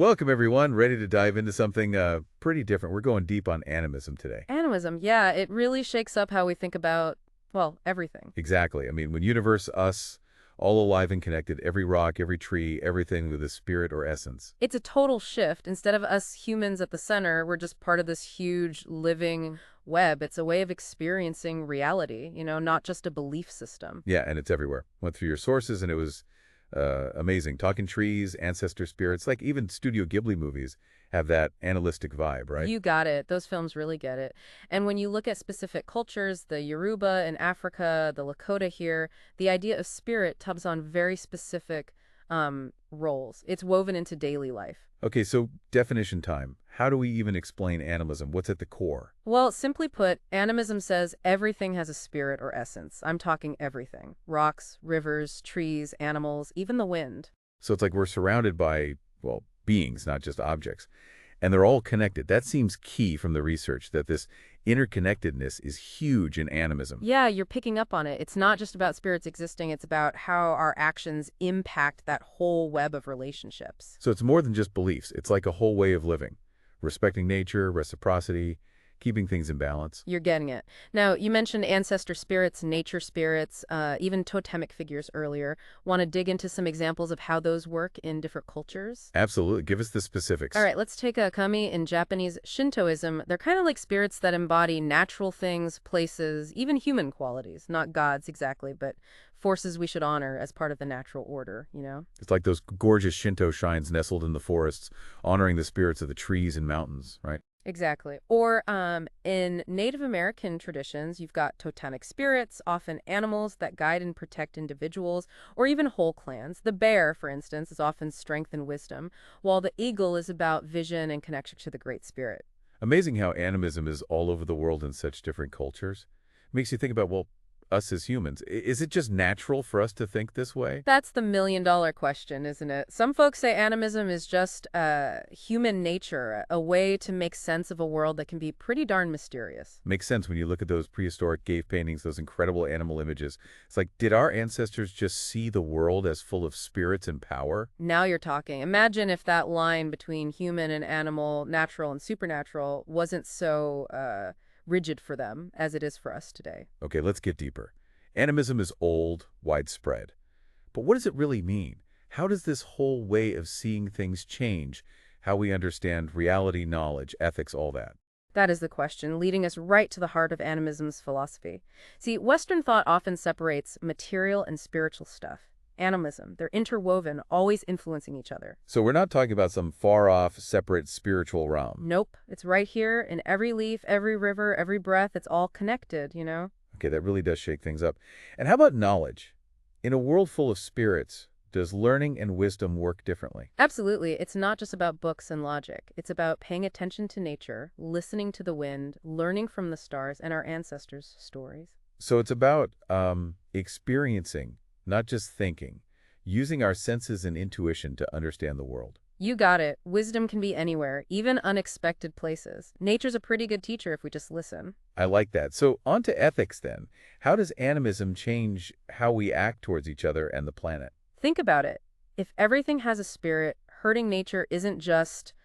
Welcome, everyone. Ready to dive into something pretty different. We're going deep on animism today. Animism, yeah, it really shakes up how we think about, well, everything. Exactly. I mean, when universe, us, all alive and connected, every rock, every tree, everything with a spirit or essence. It's a total shift. Instead of us humans at the center, we're just part of this huge living web. It's a way of experiencing reality, not just a belief system. Yeah, and it's everywhere. Went through your sources, and it was amazing. Talking trees, ancestor spirits, like even Studio Ghibli movies have that animalistic vibe, right? You got it. Those films really get it. And when you look at specific cultures, the Yoruba in Africa, the Lakota here, the idea of spirit tubs on very specific roles. It's woven into daily life. Okay, so definition time. How do we even explain animalism? What's at the core? Well, simply put, animism says everything has a spirit or essence. I'm talking everything. Rocks, rivers, trees, animals, even the wind. So it's like we're surrounded by, well, beings, not just objects. And they're all connected. That seems key from the research, that this interconnectedness is huge in animism. Yeah, you're picking up on it. It's not just about spirits existing, it's about how our actions impact that whole web of relationships. So it's more than just beliefs. It's like a whole way of living, respecting nature, reciprocity, keeping things in balance. You're getting it. Now, you mentioned ancestor spirits, nature spirits, even totemic figures earlier. Want to dig into some examples of how those work in different cultures? Absolutely. Give us the specifics. All right, let's take a kami in Japanese Shintoism. They're kind of like spirits that embody natural things, places, even human qualities. Not gods exactly, but forces we should honor as part of the natural order. It's like those gorgeous Shinto shrines nestled in the forests, honoring the spirits of the trees and mountains, right? Exactly. Or in Native American traditions, you've got totemic spirits, often animals that guide and protect individuals, or even whole clans. The bear, for instance, is often strength and wisdom, while the eagle is about vision and connection to the Great Spirit. Amazing how animism is all over the world in such different cultures. Makes you think about, well, us as humans. Is it just natural for us to think this way? That's the million-dollar question, isn't it? Some folks say animism is just human nature, a way to make sense of a world that can be pretty darn mysterious. Makes sense when you look at those prehistoric cave paintings, those incredible animal images. It's like, did our ancestors just see the world as full of spirits and power? Now you're talking. Imagine if that line between human and animal, natural and supernatural, wasn't so rigid for them as it is for us today. Okay, let's get deeper. Animism is old, widespread. But what does it really mean? How does this whole way of seeing things change how we understand reality, knowledge, ethics, all that? That is the question, leading us right to the heart of animism's philosophy. See, Western thought often separates material and spiritual stuff. Animism, they're interwoven, always influencing each other. So we're not talking about some far-off, separate spiritual realm. Nope, it's right here in every leaf, every river, every breath. It's all connected. Okay, that really does shake things up. And how about knowledge? In a world full of spirits, does learning and wisdom work differently? Absolutely. It's not just about books and logic. It's about paying attention to nature, listening to the wind, learning from the stars and our ancestors' stories. So it's about experiencing, not just thinking, using our senses and intuition to understand the world. You got it. Wisdom can be anywhere, even unexpected places. Nature's a pretty good teacher if we just listen. I like that. So on to ethics then. How does animism change how we act towards each other and the planet? Think about it. If everything has a spirit, hurting nature isn't just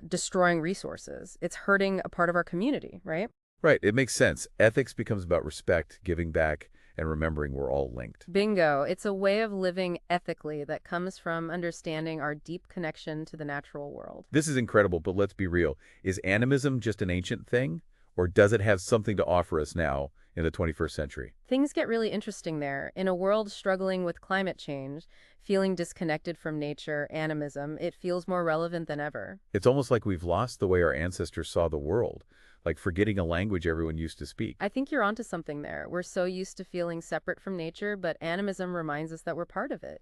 destroying resources. It's hurting a part of our community, right? Right, it makes sense. Ethics becomes about respect, giving back, and remembering we're all linked. Bingo. It's a way of living ethically that comes from understanding our deep connection to the natural world. This is incredible, but let's be real. Is animism just an ancient thing? Or does it have something to offer us now in the 21st century? Things get really interesting there. In a world struggling with climate change, feeling disconnected from nature, animism, it feels more relevant than ever. It's almost like we've lost the way our ancestors saw the world, like forgetting a language everyone used to speak. I think you're onto something there. We're so used to feeling separate from nature, but animism reminds us that we're part of it.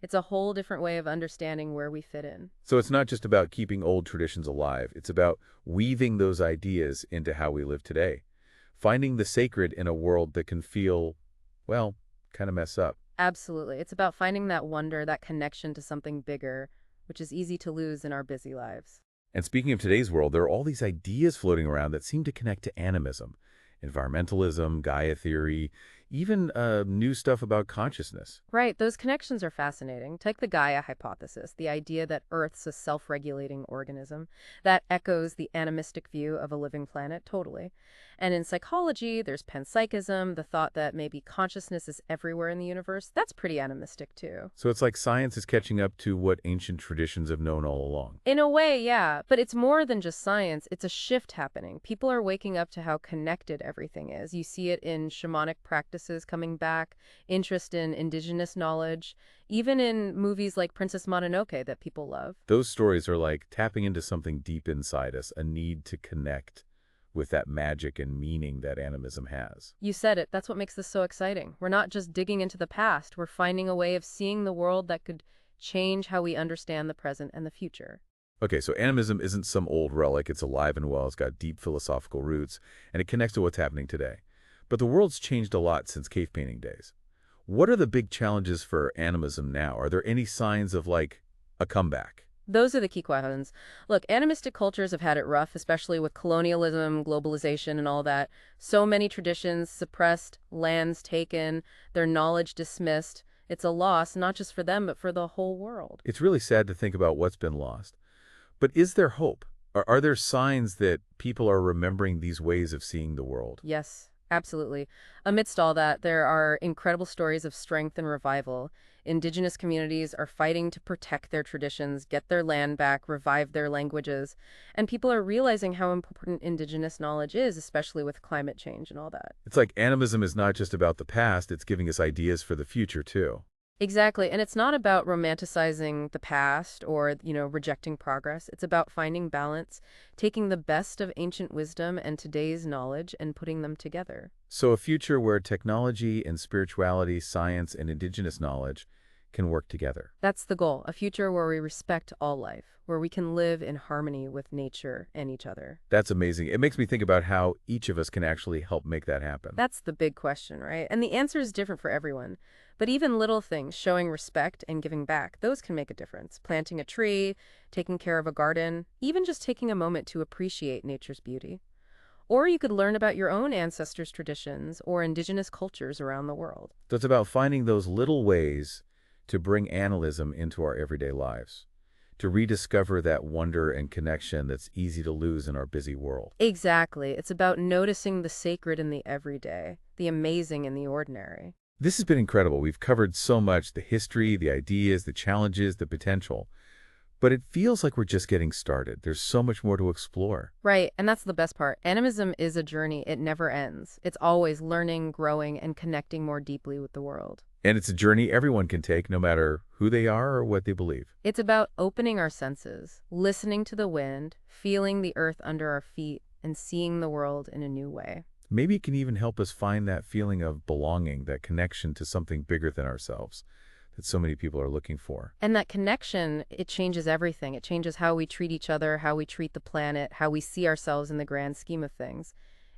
It's a whole different way of understanding where we fit in. So it's not just about keeping old traditions alive. It's about weaving those ideas into how we live today. Finding the sacred in a world that can feel, well, kind of mess up. Absolutely. It's about finding that wonder, that connection to something bigger, which is easy to lose in our busy lives. And speaking of today's world, there are all these ideas floating around that seem to connect to animism. Environmentalism, Gaia theory, even new stuff about consciousness. Right, those connections are fascinating. Take the Gaia hypothesis, the idea that Earth's a self-regulating organism. That echoes the animistic view of a living planet, totally. And in psychology, there's panpsychism, the thought that maybe consciousness is everywhere in the universe. That's pretty animistic, too. So it's like science is catching up to what ancient traditions have known all along. In a way, yeah, but it's more than just science. It's a shift happening. People are waking up to how connected everything is. You see it in shamanic practices coming back, interest in indigenous knowledge, even in movies like Princess Mononoke that people love. Those stories are like tapping into something deep inside us, a need to connect with that magic and meaning that animism has. You said it. That's what makes this so exciting. We're not just digging into the past. We're finding a way of seeing the world that could change how we understand the present and the future. Okay, so animism isn't some old relic. It's alive and well. It's got deep philosophical roots, and it connects to what's happening today. But the world's changed a lot since cave painting days. What are the big challenges for animism now? Are there any signs of, like, a comeback? Those are the key questions. Look, animistic cultures have had it rough, especially with colonialism, globalization, and all that. So many traditions suppressed, lands taken, their knowledge dismissed. It's a loss, not just for them, but for the whole world. It's really sad to think about what's been lost. But is there hope? Are there signs that people are remembering these ways of seeing the world? Yes, absolutely. Amidst all that, there are incredible stories of strength and revival. Indigenous communities are fighting to protect their traditions, get their land back, revive their languages. And people are realizing how important indigenous knowledge is, especially with climate change and all that. It's like animism is not just about the past, it's giving us ideas for the future, too. Exactly. And it's not about romanticizing the past or, rejecting progress. It's about finding balance, taking the best of ancient wisdom and today's knowledge and putting them together. So a future where technology and spirituality, science and indigenous knowledge can work together. That's the goal, a future where we respect all life, where we can live in harmony with nature and each other. That's amazing. It makes me think about how each of us can actually help make that happen. That's the big question, right? And the answer is different for everyone. But even little things, showing respect and giving back, those can make a difference. Planting a tree, taking care of a garden, even just taking a moment to appreciate nature's beauty. Or you could learn about your own ancestors' traditions or indigenous cultures around the world. So it's about finding those little ways to bring animism into our everyday lives, to rediscover that wonder and connection that's easy to lose in our busy world. Exactly. It's about noticing the sacred in the everyday, the amazing in the ordinary. This has been incredible. We've covered so much, the history, the ideas, the challenges, the potential. But it feels like we're just getting started. There's so much more to explore. Right, and that's the best part. Animism is a journey. It never ends. It's always learning, growing, and connecting more deeply with the world. And it's a journey everyone can take, no matter who they are or what they believe. It's about opening our senses, listening to the wind, feeling the earth under our feet, and seeing the world in a new way. Maybe it can even help us find that feeling of belonging, that connection to something bigger than ourselves that so many people are looking for. And that connection, it changes everything. It changes how we treat each other, how we treat the planet, how we see ourselves in the grand scheme of things.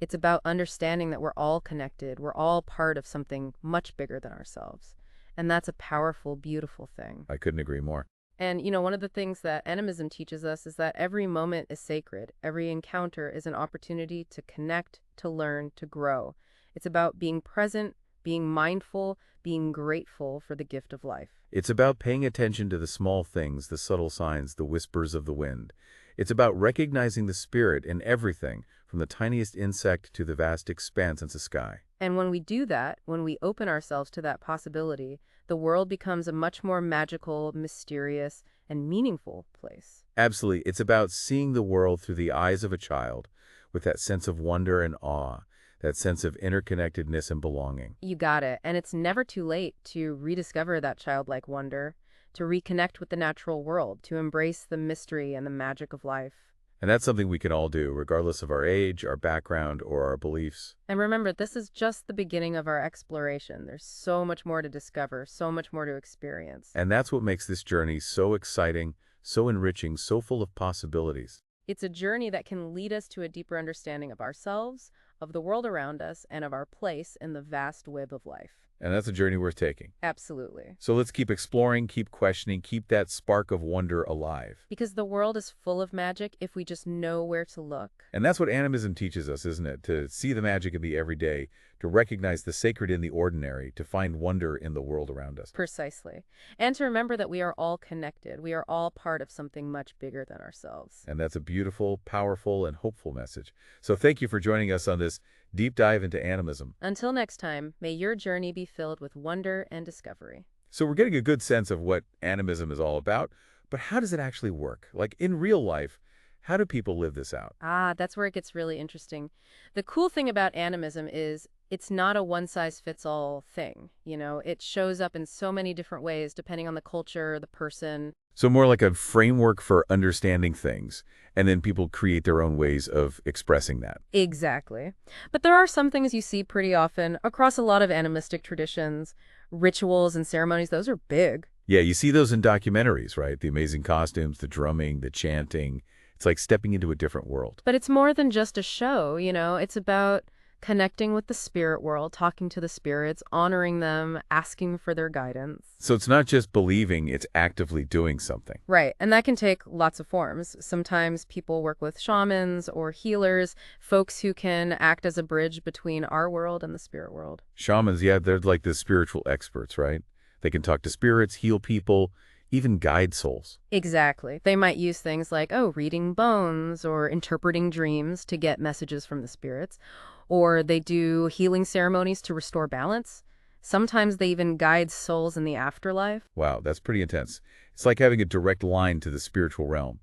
It's about understanding that we're all connected. We're all part of something much bigger than ourselves. And that's a powerful, beautiful thing. I couldn't agree more. And, one of the things that animism teaches us is that every moment is sacred. Every encounter is an opportunity to connect, to learn, to grow. It's about being present, being mindful, being grateful for the gift of life. It's about paying attention to the small things, the subtle signs, the whispers of the wind. It's about recognizing the spirit in everything, from the tiniest insect to the vast expanse of the sky. And when we do that, when we open ourselves to that possibility, the world becomes a much more magical, mysterious, and meaningful place. Absolutely. It's about seeing the world through the eyes of a child, with that sense of wonder and awe, that sense of interconnectedness and belonging. You got it. And it's never too late to rediscover that childlike wonder, to reconnect with the natural world, to embrace the mystery and the magic of life. And that's something we can all do, regardless of our age, our background, or our beliefs. And remember, this is just the beginning of our exploration. There's so much more to discover, so much more to experience. And that's what makes this journey so exciting, so enriching, so full of possibilities. It's a journey that can lead us to a deeper understanding of ourselves, of the world around us, and of our place in the vast web of life. And that's a journey worth taking. Absolutely. So let's keep exploring, keep questioning, keep that spark of wonder alive. Because the world is full of magic if we just know where to look. And that's what animism teaches us, isn't it? To see the magic in the everyday, to recognize the sacred in the ordinary, to find wonder in the world around us. Precisely. And to remember that we are all connected. We are all part of something much bigger than ourselves. And that's a beautiful, powerful, and hopeful message. So thank you for joining us on this deep dive into animism. Until next time, may your journey be filled with wonder and discovery. So we're getting a good sense of what animism is all about, but how does it actually work? Like in real life, how do people live this out? Ah, that's where it gets really interesting. The cool thing about animism is it's not a one-size-fits-all thing. It shows up in so many different ways depending on the culture, the person. So more like a framework for understanding things, and then people create their own ways of expressing that. Exactly. But there are some things you see pretty often across a lot of animistic traditions, rituals and ceremonies. Those are big. Yeah, you see those in documentaries, right? The amazing costumes, the drumming, the chanting. It's like stepping into a different world. But it's more than just a show. It's about connecting with the spirit world, talking to the spirits, honoring them, asking for their guidance. So it's not just believing, it's actively doing something. Right, and that can take lots of forms. Sometimes people work with shamans or healers, folks who can act as a bridge between our world and the spirit world. Shamans, yeah, they're like the spiritual experts, right? They can talk to spirits, heal people, even guide souls. Exactly. They might use things like, reading bones or interpreting dreams to get messages from the spirits. Or they do healing ceremonies to restore balance. Sometimes they even guide souls in the afterlife. Wow, that's pretty intense. It's like having a direct line to the spiritual realm.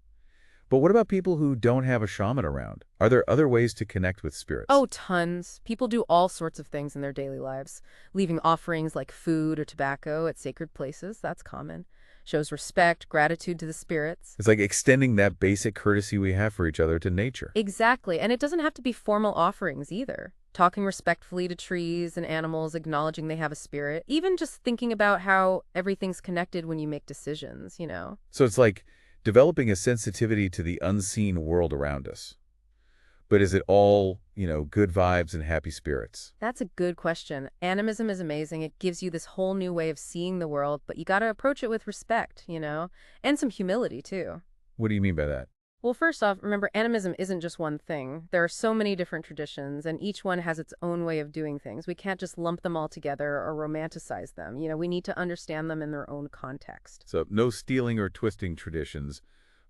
But what about people who don't have a shaman around? Are there other ways to connect with spirits? Oh, tons. People do all sorts of things in their daily lives. Leaving offerings like food or tobacco at sacred places, that's common. Shows respect, gratitude to the spirits. It's like extending that basic courtesy we have for each other to nature. Exactly, and it doesn't have to be formal offerings either. Talking respectfully to trees and animals, acknowledging they have a spirit, even just thinking about how everything's connected when you make decisions. So it's like developing a sensitivity to the unseen world around us. But is it all, good vibes and happy spirits? That's a good question. Animism is amazing. It gives you this whole new way of seeing the world, but you got to approach it with respect, and some humility too. What do you mean by that? Well, first off, remember, animism isn't just one thing. There are so many different traditions, and each one has its own way of doing things. We can't just lump them all together or romanticize them. We need to understand them in their own context. So no stealing or twisting traditions,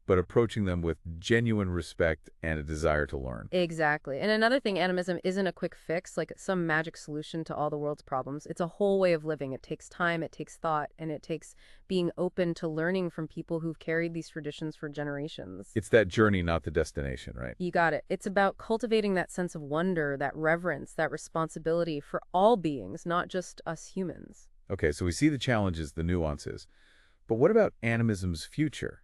but approaching them with genuine respect and a desire to learn. Exactly. And another thing, animism isn't a quick fix, like some magic solution to all the world's problems. It's a whole way of living. It takes time, it takes thought, and it takes being open to learning from people who've carried these traditions for generations. It's that journey, not the destination, right? You got it. It's about cultivating that sense of wonder, that reverence, that responsibility for all beings, not just us humans. Okay, so we see the challenges, the nuances. But what about animism's future?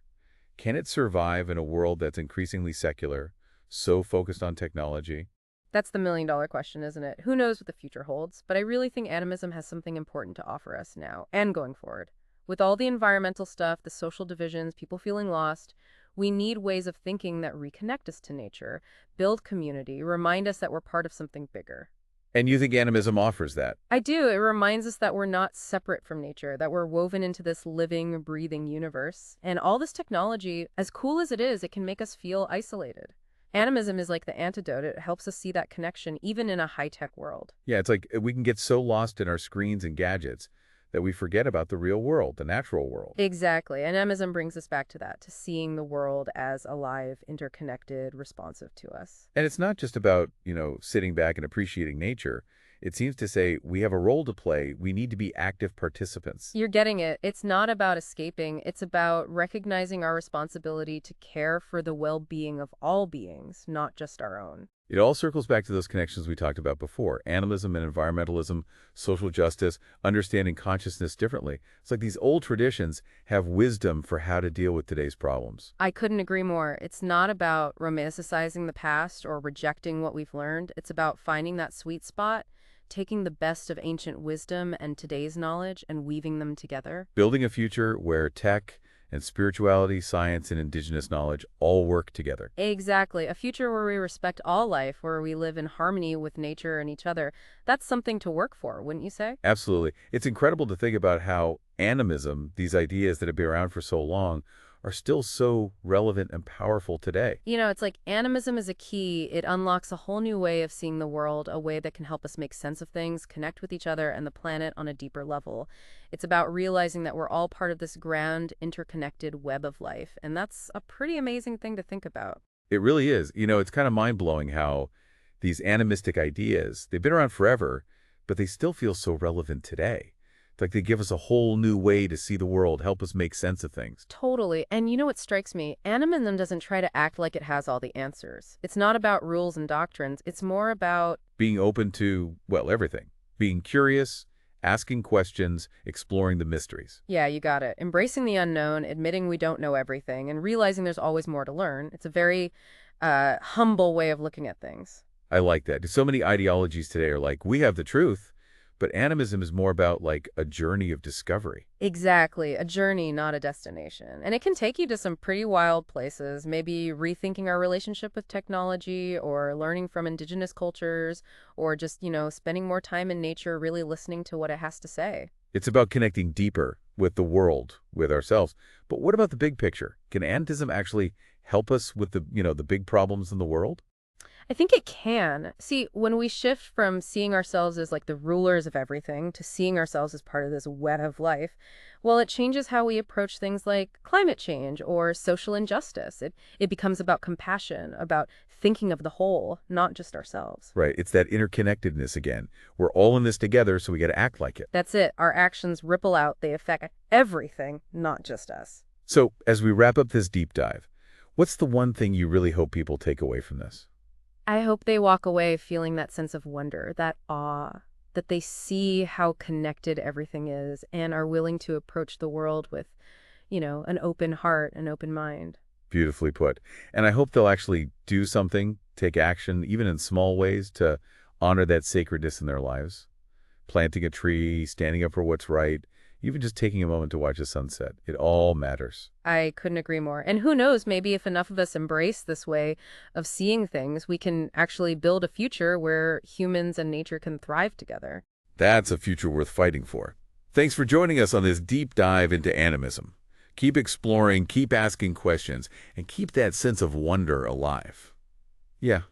Can it survive in a world that's increasingly secular, so focused on technology? That's the million-dollar question, isn't it? Who knows what the future holds? But I really think animism has something important to offer us now and going forward. With all the environmental stuff, the social divisions, people feeling lost, we need ways of thinking that reconnect us to nature, build community, remind us that we're part of something bigger. And you think animism offers that? I do. It reminds us that we're not separate from nature, that we're woven into this living, breathing universe. And all this technology, as cool as it is, it can make us feel isolated. Animism is like the antidote. It helps us see that connection, even in a high-tech world. Yeah, it's like we can get so lost in our screens and gadgets that we forget about the real world, the natural world. Exactly. And animism brings us back to that, to seeing the world as alive, interconnected, responsive to us. And it's not just about, sitting back and appreciating nature. It seems to say we have a role to play. We need to be active participants. You're getting it. It's not about escaping. It's about recognizing our responsibility to care for the well-being of all beings, not just our own. It all circles back to those connections we talked about before. Animism and environmentalism, social justice, understanding consciousness differently. It's like these old traditions have wisdom for how to deal with today's problems. I couldn't agree more. It's not about romanticizing the past or rejecting what we've learned. It's about finding that sweet spot, taking the best of ancient wisdom and today's knowledge and weaving them together. Building a future where tech, and spirituality, science, and indigenous knowledge all work together. Exactly. A future where we respect all life, where we live in harmony with nature and each other. That's something to work for, wouldn't you say? Absolutely. It's incredible to think about how animism, these ideas that have been around for so long, are still so relevant and powerful today. It's like animism is a key. It unlocks a whole new way of seeing the world, a way that can help us make sense of things, connect with each other and the planet on a deeper level. It's about realizing that we're all part of this grand, interconnected web of life. And that's a pretty amazing thing to think about. It really is. It's kind of mind-blowing how these animistic ideas, they've been around forever, but they still feel so relevant today. It's like they give us a whole new way to see the world, help us make sense of things. Totally. And you know what strikes me? Animism doesn't try to act like it has all the answers. It's not about rules and doctrines. It's more about, Being open to, well, everything. Being curious, asking questions, exploring the mysteries. yeah, you got it. Embracing the unknown, admitting we don't know everything, and realizing there's always more to learn. It's a very humble way of looking at things. I like that. So many ideologies today are like, we have the truth, but animism is more about like a journey of discovery. Exactly. A journey, not a destination. And it can take you to some pretty wild places, maybe rethinking our relationship with technology or learning from indigenous cultures or just, spending more time in nature, really listening to what it has to say. It's about connecting deeper with the world, with ourselves. But what about the big picture? Can animism actually help us with the big problems in the world? I think it can. See, when we shift from seeing ourselves as like the rulers of everything to seeing ourselves as part of this web of life, well, it changes how we approach things like climate change or social injustice. It becomes about compassion, about thinking of the whole, not just ourselves. Right. It's that interconnectedness again. We're all in this together, so we got to act like it. That's it. Our actions ripple out. They affect everything, not just us. So as we wrap up this deep dive, what's the one thing you really hope people take away from this? I hope they walk away feeling that sense of wonder, that awe, that they see how connected everything is and are willing to approach the world with, an open heart, an open mind. Beautifully put. And I hope they'll actually do something, take action, even in small ways, to honor that sacredness in their lives. Planting a tree, standing up for what's right, even just taking a moment to watch the sunset. It all matters. I couldn't agree more. And who knows, maybe if enough of us embrace this way of seeing things, we can actually build a future where humans and nature can thrive together. That's a future worth fighting for. Thanks for joining us on this deep dive into animism. Keep exploring, keep asking questions, and keep that sense of wonder alive. Yeah,